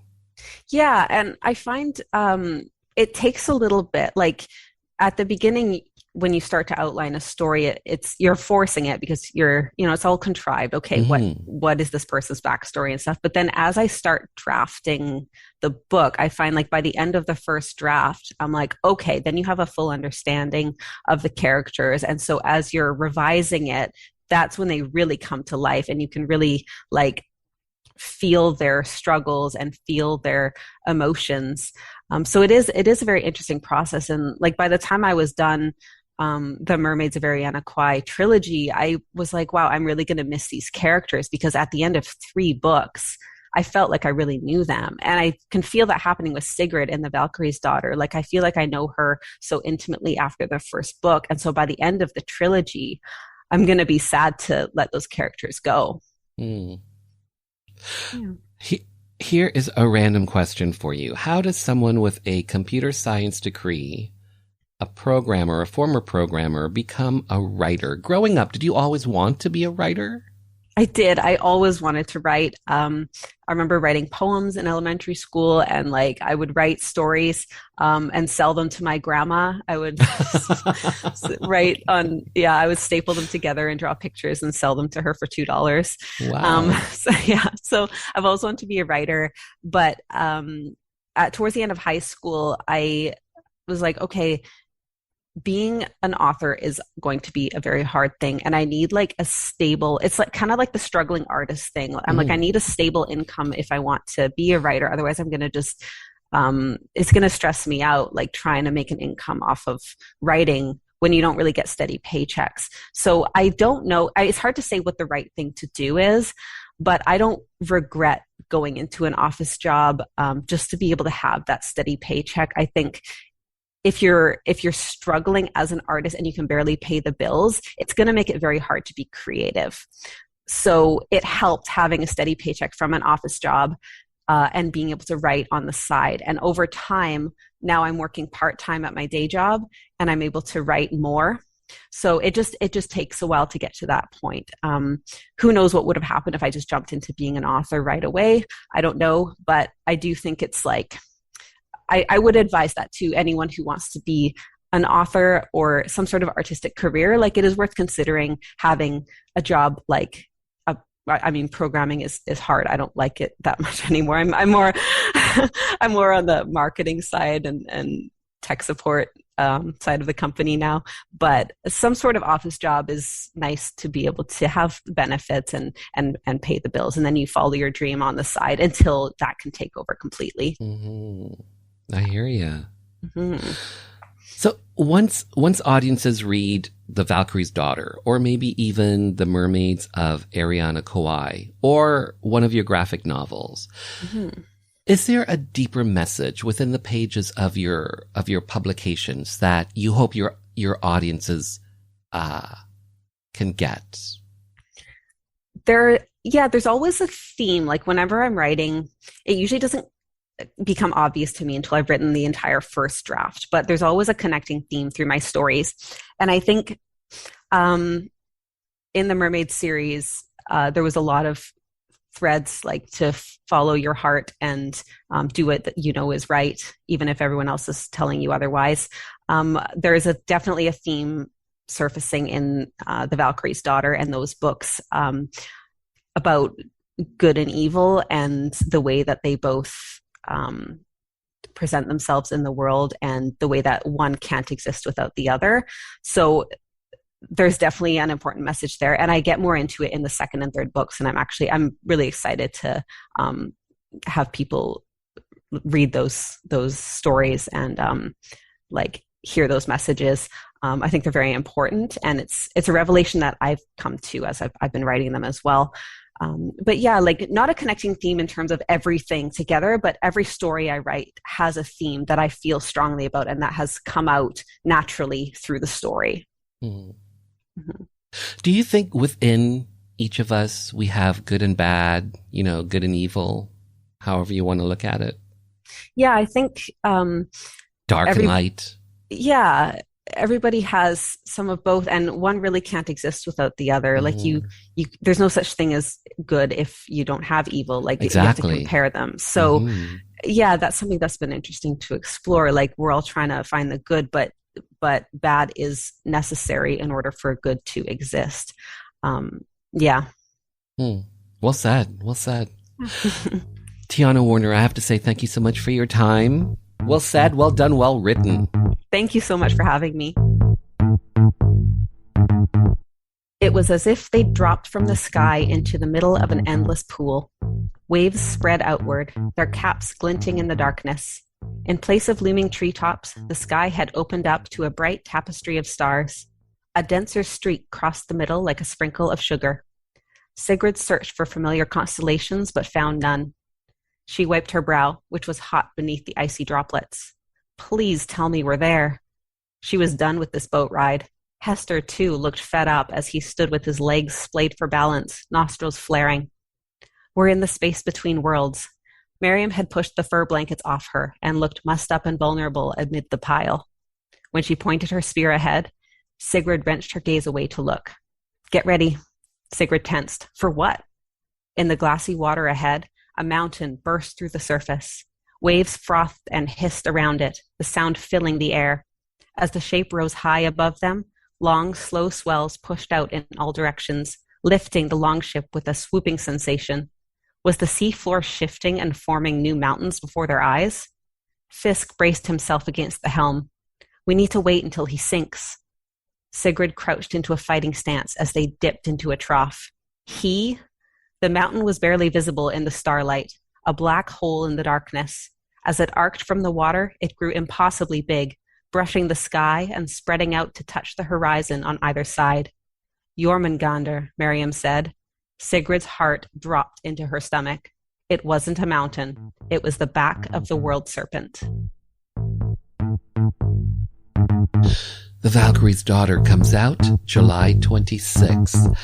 Yeah, and I find it takes a little bit. Like at the beginning, when you start to outline a story, you're forcing it because it's all contrived. Okay, what is this person's backstory and stuff? But then as I start drafting the book, I find like by the end of the first draft, I'm like, okay, then you have a full understanding of the characters. And so as you're revising it, that's when they really come to life, and you can really like feel their struggles and feel their emotions. So it is a very interesting process. And like by the time I was done the Mermaids of Ariana Kwai trilogy, I was like, wow, I'm really going to miss these characters, because at the end of 3 books, I felt like I really knew them. And I can feel that happening with Sigrid in The Valkyrie's Daughter. Like I feel like I know her so intimately after the first book. And so by the end of the trilogy, I'm going to be sad to let those characters go. Yeah. Here is a random question for you. How does someone with a computer science degree, a programmer, a former programmer, become a writer? Growing up, did you always want to be a writer? I did. I always wanted to write. I remember writing poems in elementary school, and like I would write stories and sell them to my grandma. I would I would staple them together and draw pictures and sell them to her for $2. Wow. So I've always wanted to be a writer, but towards the end of high school, I was like, okay, being an author is going to be a very hard thing, and I need like a stable, it's like kind of like the struggling artist thing. I'm like, I need a stable income if I want to be a writer. Otherwise I'm going to just it's going to stress me out, like trying to make an income off of writing when you don't really get steady paychecks. So I don't know, it's hard to say what the right thing to do is, but I don't regret going into an office job just to be able to have that steady paycheck. I think if you're struggling as an artist and you can barely pay the bills, it's going to make it very hard to be creative. So it helped having a steady paycheck from an office job and being able to write on the side. And over time, now I'm working part-time at my day job and I'm able to write more. So it just takes a while to get to that point. Who knows what would have happened if I just jumped into being an author right away? I don't know, but I do think it's like, I would advise that to anyone who wants to be an author or some sort of artistic career. Like, it is worth considering having a job like, programming is hard. I don't like it that much anymore. I'm more, I'm more on the marketing side and tech support side of the company now, but some sort of office job is nice to be able to have benefits and pay the bills. And then you follow your dream on the side until that can take over completely. Mm-hmm. I hear you. Mm-hmm. So once audiences read The Valkyrie's Daughter, or maybe even The Mermaids of Ariana Kauai, or one of your graphic novels, mm-hmm. is there a deeper message within the pages of your publications that you hope your audiences can get? There's always a theme. Like, whenever I'm writing, it usually doesn't become obvious to me until I've written the entire first draft, but there's always a connecting theme through my stories. And I think in the Mermaid series, there was a lot of threads, like to follow your heart and do what you know is right, even if everyone else is telling you otherwise. There is definitely a theme surfacing in The Valkyrie's Daughter and those books about good and evil and the way that they both present themselves in the world and the way that one can't exist without the other. So there's definitely an important message there. And I get more into it in the second and third books. And I'm really excited to have people read those stories and hear those messages. I think they're very important, and it's a revelation that I've come to as I've been writing them as well. But yeah, like, not a connecting theme in terms of everything together, but every story I write has a theme that I feel strongly about and that has come out naturally through the story. Mm. Mm-hmm. Do you think within each of us we have good and bad, good and evil, however you want to look at it? Yeah, I think dark and light. Yeah. Everybody has some of both, and one really can't exist without the other. Mm-hmm. Like you there's no such thing as good if you don't have evil. Like, exactly. You have to compare them. So yeah, that's something that's been interesting to explore. Like, we're all trying to find the good, but bad is necessary in order for good to exist. Yeah. Well said. Tiana Warner, I have to say thank you so much for your time. Well said, well done, well written. Thank you so much for having me. It was as if they dropped from the sky into the middle of an endless pool. Waves spread outward, their caps glinting in the darkness. In place of looming treetops, the sky had opened up to a bright tapestry of stars. A denser streak crossed the middle like a sprinkle of sugar. Sigrid searched for familiar constellations, but found none. She wiped her brow, which was hot beneath the icy droplets. Please tell me we're there. She was done with this boat ride. Hester, too, looked fed up as he stood with his legs splayed for balance, nostrils flaring. We're in the space between worlds. Miriam had pushed the fur blankets off her and looked mussed up and vulnerable amid the pile. When she pointed her spear ahead, Sigrid wrenched her gaze away to look. Get ready. Sigrid tensed. For what? In the glassy water ahead, a mountain burst through the surface. Waves frothed and hissed around it, the sound filling the air. As the shape rose high above them, long, slow swells pushed out in all directions, lifting the longship with a swooping sensation. Was the seafloor shifting and forming new mountains before their eyes? Fisk braced himself against the helm. We need to wait until he sinks. Sigrid crouched into a fighting stance as they dipped into a trough. The mountain was barely visible in the starlight, a black hole in the darkness. As it arced from the water, it grew impossibly big, brushing the sky and spreading out to touch the horizon on either side. Jormungandr, Miriam said. Sigrid's heart dropped into her stomach. It wasn't a mountain. It was the back of the world serpent. The Valkyrie's Daughter comes out July 26th.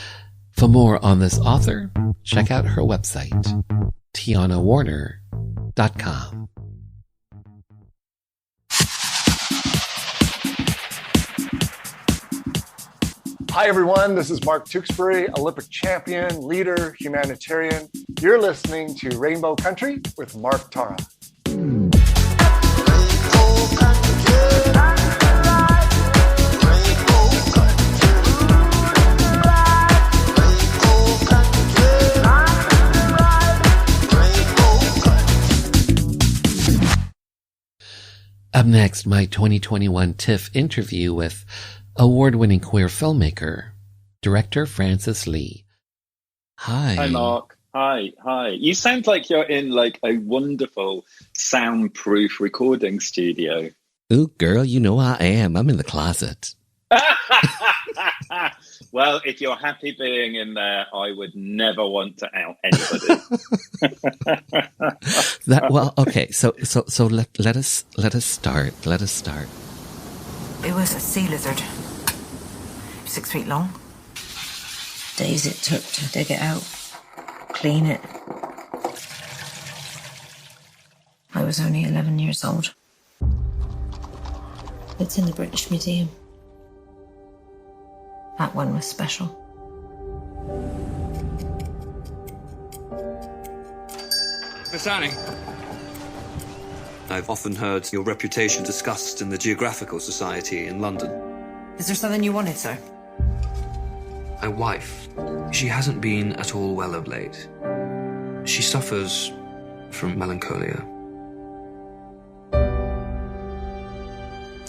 For more on this author, check out her website, tianawarner.com. Hi, everyone. This is Mark Tewksbury, Olympic champion, leader, humanitarian. You're listening to Rainbow Country with Mark Tara. Up next, my 2021 TIFF interview with award-winning queer filmmaker, director Francis Lee. Hi. Hi, Mark. Hi. You sound like you're in like a wonderful soundproof recording studio. Ooh, girl, you know I am. I'm in the closet. Well, if you're happy being in there, I would never want to out anybody. Okay. So let us start. It was a sea lizard, 6 feet long. Days it took to dig it out, clean it. I was only 11 years old. It's in the British Museum. That one was special. Miss Annie, I've often heard your reputation discussed in the Geographical Society in London. Is there something you wanted, sir? My wife, she hasn't been at all well of late. She suffers from melancholia.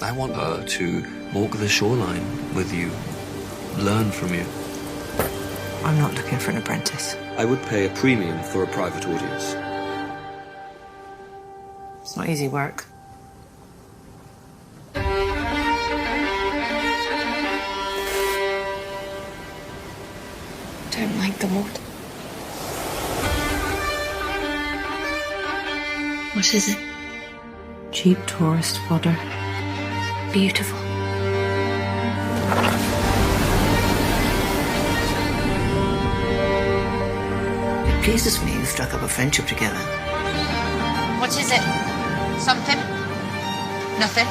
I want her to walk the shoreline with you, learn from you. I'm not looking for an apprentice. I would pay a premium for a private audience. It's not easy work. Don't like the water. What is it? Cheap tourist fodder. Beautiful. It pleases me you've struck up a friendship together. What is it? Something? Nothing?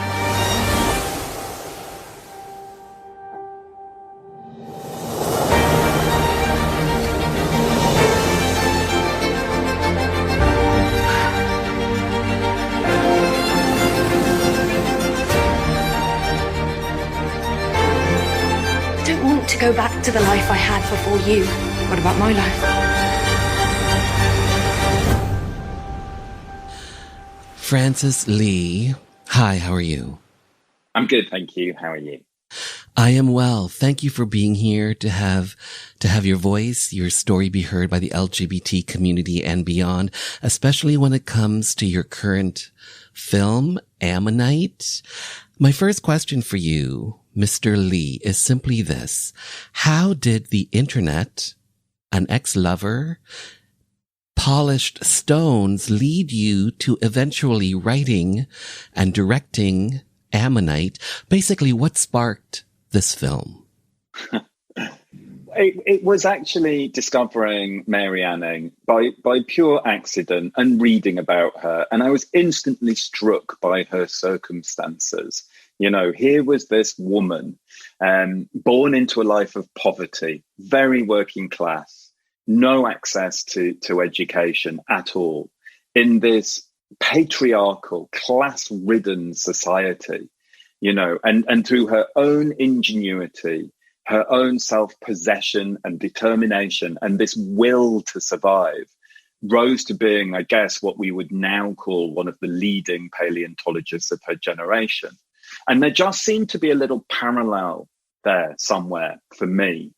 I don't want to go back to the life I had before you. What about my life? Francis Lee. Hi, how are you? I'm good, thank you. How are you? I am well. Thank you for being here to have your voice, your story be heard by the LGBT community and beyond, especially when it comes to your current film, Ammonite. My first question for you, Mr. Lee, is simply this. How did the internet, an ex-lover, polished stones lead you to eventually writing and directing Ammonite? Basically, what sparked this film? It was actually discovering Mary Anning by pure accident and reading about her. And I was instantly struck by her circumstances. You know, here was this woman born into a life of poverty, very working class, no access to education at all, in this patriarchal, class-ridden society, you know, and through her own ingenuity, her own self-possession and determination and this will to survive, rose to being, I guess, what we would now call one of the leading paleontologists of her generation. And there just seemed to be a little parallel there somewhere for me.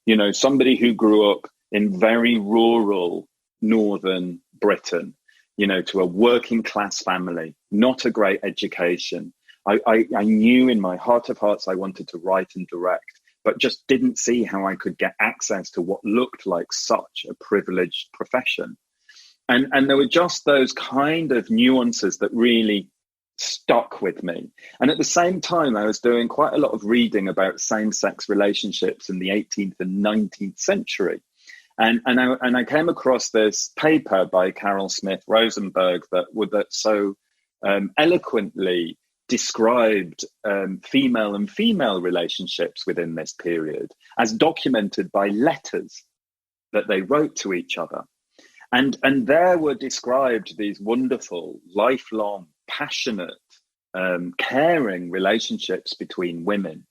You know, somebody who grew up in very rural northern Britain, you know, to a working class family, not a great education. I knew in my heart of hearts I wanted to write and direct, but just didn't see how I could get access to what looked like such a privileged profession. And there were just those kind of nuances that really stuck with me. And at the same time, I was doing quite a lot of reading about same-sex relationships in the 18th and 19th century. And I came across this paper by Carol Smith Rosenberg that so eloquently described female and female relationships within this period as documented by letters that they wrote to each other. And there were described these wonderful, lifelong, passionate, caring relationships between women.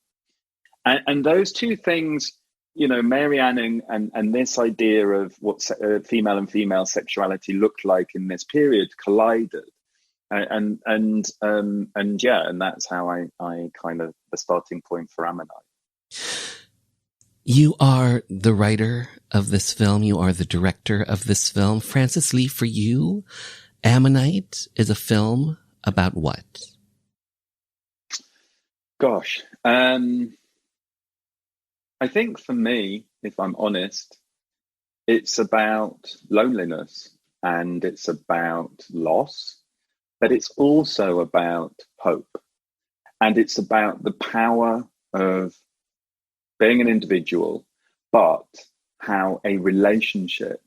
And those two things, Mary Anning and this idea of what female and female sexuality looked like in this period collided. And that's how I kind of the starting point for Ammonite. You are the writer of this film. You are the director of this film. Francis Lee, for you, Ammonite is a film about what? Gosh, I think for me, if I'm honest, it's about loneliness and it's about loss, but it's also about hope. And it's about the power of being an individual, but how a relationship,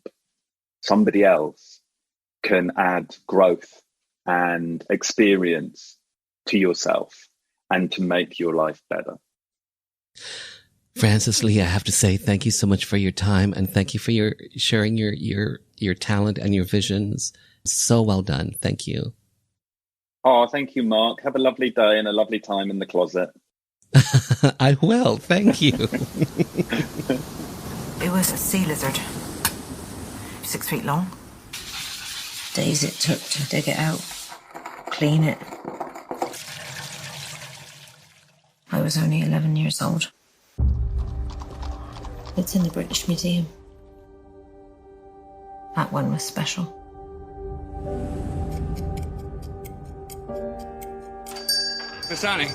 somebody else, can add growth and experience to yourself and to make your life better. Francis Lee, I have to say thank you so much for your time and thank you for your sharing your talent and your visions. So well done. Thank you. Oh, thank you, Mark. Have a lovely day and a lovely time in the closet. I will. Thank you. It was a sea lizard. 6 feet long. Days it took to dig it out, clean it. I was only 11 years old. It's in the British Museum. That one was special. Miss Annie,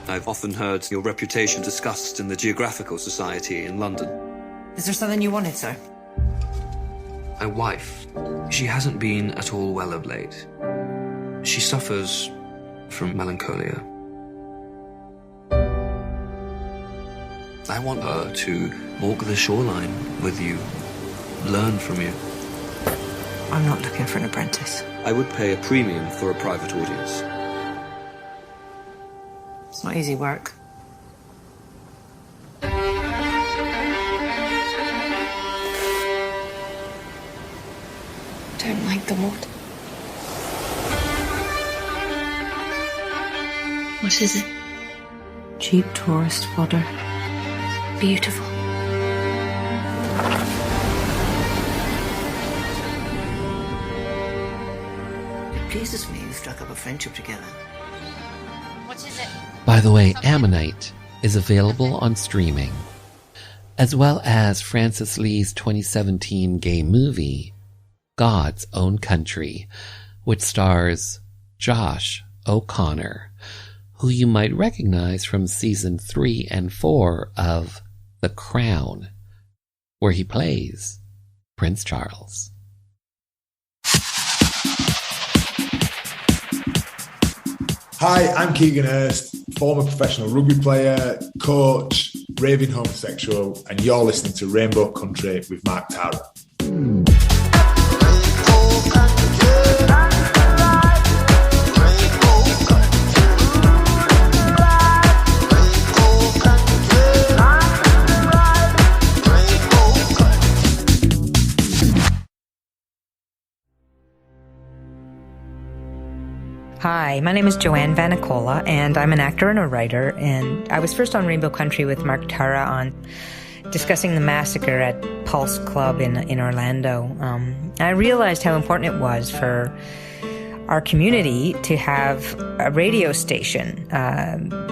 I've often heard your reputation discussed in the Geographical Society in London. Is there something you wanted, sir? My wife, she hasn't been at all well of late. She suffers from melancholia. I want her to walk the shoreline with you, learn from you. I'm not looking for an apprentice. I would pay a premium for a private audience. It's not easy work. Don't like the wood. What is it? Cheap tourist fodder. Beautiful. It pleases me you struck up a friendship together. What is it? By the way, Ammonite is available on streaming, as well as Francis Lee's 2017 gay movie, God's Own Country, which stars Josh O'Connor, who you might recognize from season 3 and 4 of The Crown, where he plays Prince Charles. Hi, I'm Keegan Hurst, former professional rugby player, coach, raving homosexual, and you're listening to Rainbow Country with Mark Tara. Hi, my name is Joanne Vanicola, and I'm an actor and a writer, and I was first on Rainbow Country with Mark Tara on discussing the massacre at Pulse Club in Orlando. I realized how important it was for our community to have a radio station,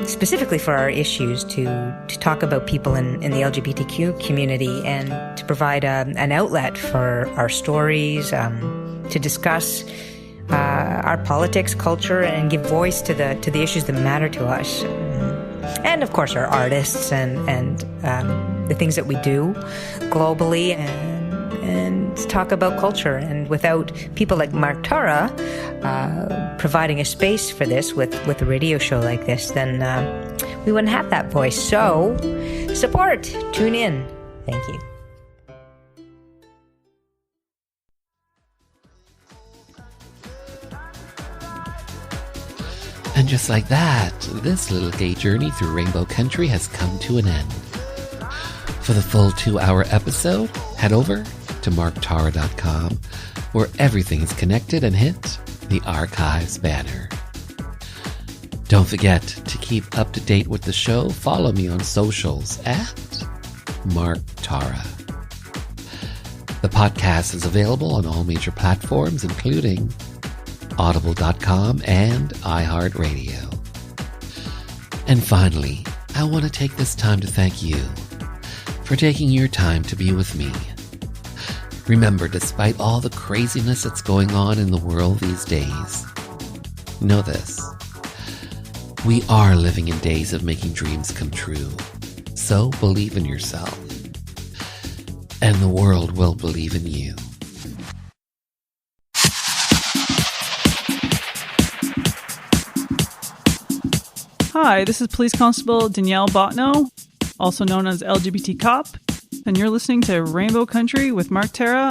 specifically for our issues, to talk about people in the LGBTQ community and to provide an outlet for our stories, to discuss our politics, culture, and give voice to the issues that matter to us, and of course our artists and the things that we do globally. And and talk about culture. And without people like Mark Tara providing a space for this with a radio show like this, then we wouldn't have that voice. So support, tune in. Thank you. And just like that, this little gay journey through Rainbow Country has come to an end. For the full 2-hour episode, head over to marktara.com, where everything is connected, and hit the archives banner. Don't forget to keep up to date with the show. Follow me on socials at Mark Tara. The podcast is available on all major platforms, including Audible.com and iHeartRadio. And finally, I want to take this time to thank you for taking your time to be with me. Remember, despite all the craziness that's going on in the world these days, know this: we are living in days of making dreams come true. So believe in yourself, and the world will believe in you. Hi, this is Police Constable Danielle Botno, also known as LGBT Cop, and you're listening to Rainbow Country with Mark Tara.